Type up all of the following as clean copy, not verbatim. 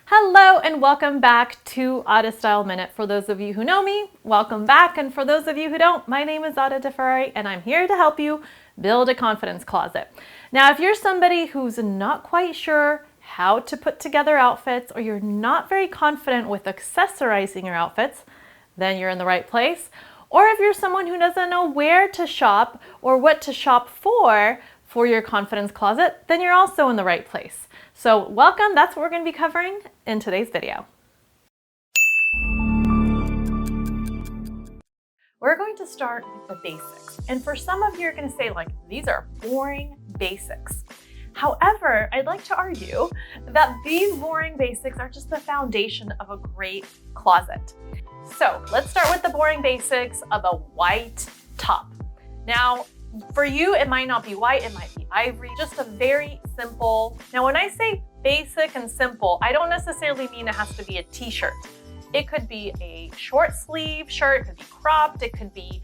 Hello and welcome back to Ada Style Minute. For those of you who know me, welcome back. And for those of you who don't, my name is Ada DeFerrari and I'm here to help you build a confidence closet. Now, if you're somebody who's not quite sure how to put together outfits or you're not very confident with accessorizing your outfits, then you're in the right place. Or if you're someone who doesn't know where to shop or what to shop for your confidence closet, then you're also in the right place. So welcome, that's what we're going to be covering in today's video. We're going to start with the basics. And for some of you, you're going to say, like, these are boring basics. However, I'd like to argue that these boring basics are just the foundation of a great closet. So let's start with the boring basics of a white top. Now, for you, it might not be white, it might be ivory, just a very simple. Now, when I say basic and simple, I don't necessarily mean it has to be a t-shirt. It could be a short sleeve shirt, it could be cropped, it could be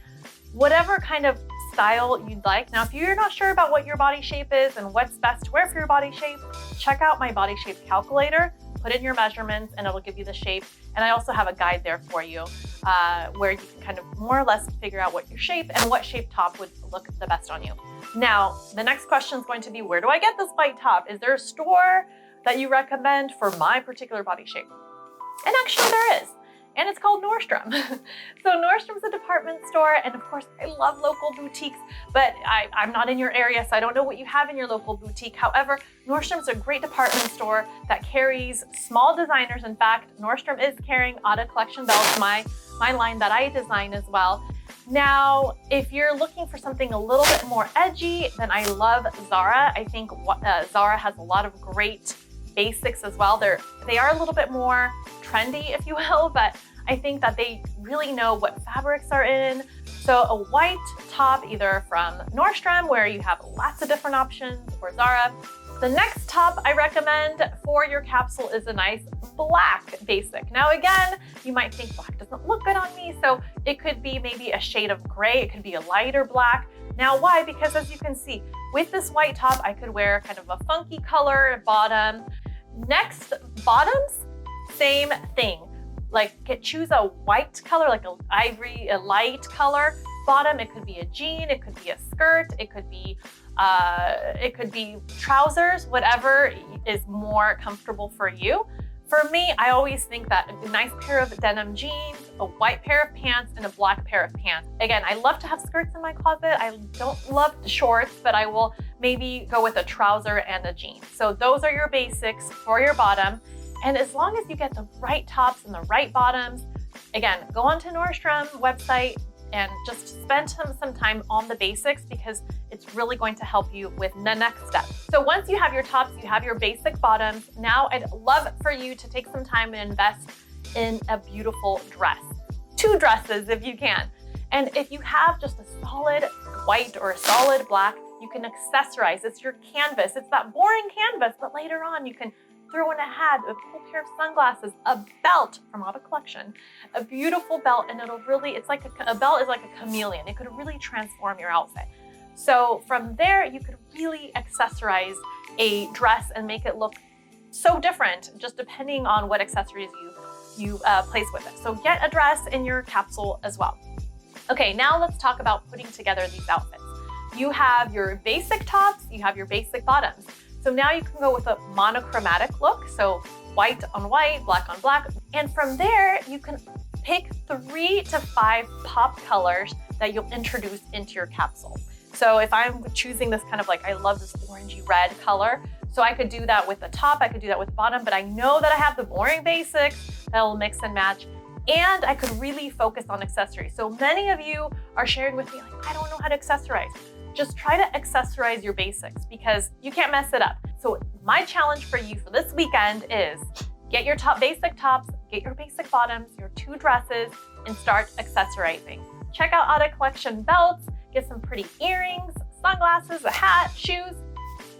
whatever kind of style you'd like. Now, if you're not sure about what your body shape is and what's best to wear for your body shape, check out my body shape calculator, put in your measurements, and it'll give you the shape. And I also have a guide there for you where you can kind of more or less figure out what your shape and what shape top would look the best on you. Now, the next question is going to be, where do I get this white top? Is there a store that you recommend for my particular body shape? And actually there is. And it's called Nordstrom. So Nordstrom's a department store, and of course I love local boutiques, but I'm not in your area, so I don't know what you have in your local boutique. However, Nordstrom's a great department store that carries small designers. In fact, Nordstrom is carrying Ada Collection belts, my line that I design as well. Now, if you're looking for something a little bit more edgy, then I love Zara. I think Zara has a lot of great basics as well. They are a little bit more trendy, if you will, but I think that they really know what fabrics are in. So a white top, either from Nordstrom, where you have lots of different options, or Zara. The next top I recommend for your capsule is a nice black basic. Now again, you might think black doesn't look good on me, so it could be maybe a shade of gray, it could be a lighter black. Now why? Because as you can see, with this white top, I could wear kind of a funky color bottom. Next, bottoms, same thing. Like choose a white color, like a ivory, a light color bottom. It could be a jean, it could be a skirt, it could be trousers, whatever is more comfortable for you. For me, I always think that a nice pair of denim jeans, a white pair of pants, and a black pair of pants. Again, I love to have skirts in my closet. I don't love shorts, but I will maybe go with a trouser and a jean. So those are your basics for your bottom. And as long as you get the right tops and the right bottoms, again, go onto Nordstrom website and just spend some time on the basics, because it's really going to help you with the next step. So once you have your tops, you have your basic bottoms, now I'd love for you to take some time and invest in a beautiful dress. 2 dresses if you can. And if you have just a solid white or a solid black, you can accessorize. It's your canvas. It's that boring canvas, but later on you can throw in a hat, a cool pair of sunglasses, a belt from Ada Collection, a beautiful belt, and it'll really, it's like a belt is like a chameleon. It could really transform your outfit. So from there, you could really accessorize a dress and make it look so different, just depending on what accessories you place with it. So get a dress in your capsule as well. Okay, now let's talk about putting together these outfits. You have your basic tops, you have your basic bottoms. So now you can go with a monochromatic look, so white on white, black on black. And from there, you can pick 3 to 5 pop colors that you'll introduce into your capsule. So if I'm choosing this kind of like, I love this orangey red color, so I could do that with the top, I could do that with the bottom, but I know that I have the boring basics that'll mix and match, and I could really focus on accessories. So many of you are sharing with me, like, I don't know how to accessorize. Just try to accessorize your basics, because you can't mess it up. So my challenge for you for this weekend is get your basic tops, get your basic bottoms, your 2 dresses, and start accessorizing. Check out Ada Collection belts, get some pretty earrings, sunglasses, a hat, shoes,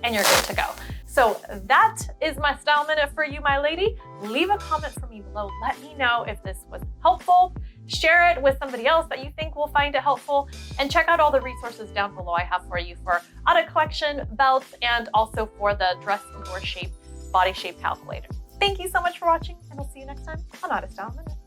and you're good to go. So that is my style minute for you, my lady. Leave a comment for me below. Let me know if this was helpful. Share it with somebody else that you think will find it helpful. And check out all the resources down below I have for you for Ada Collection belts, and also for the Dress Your Shape body shape calculator. Thank you so much for watching, and we'll see you next time on Out of Style Minutes.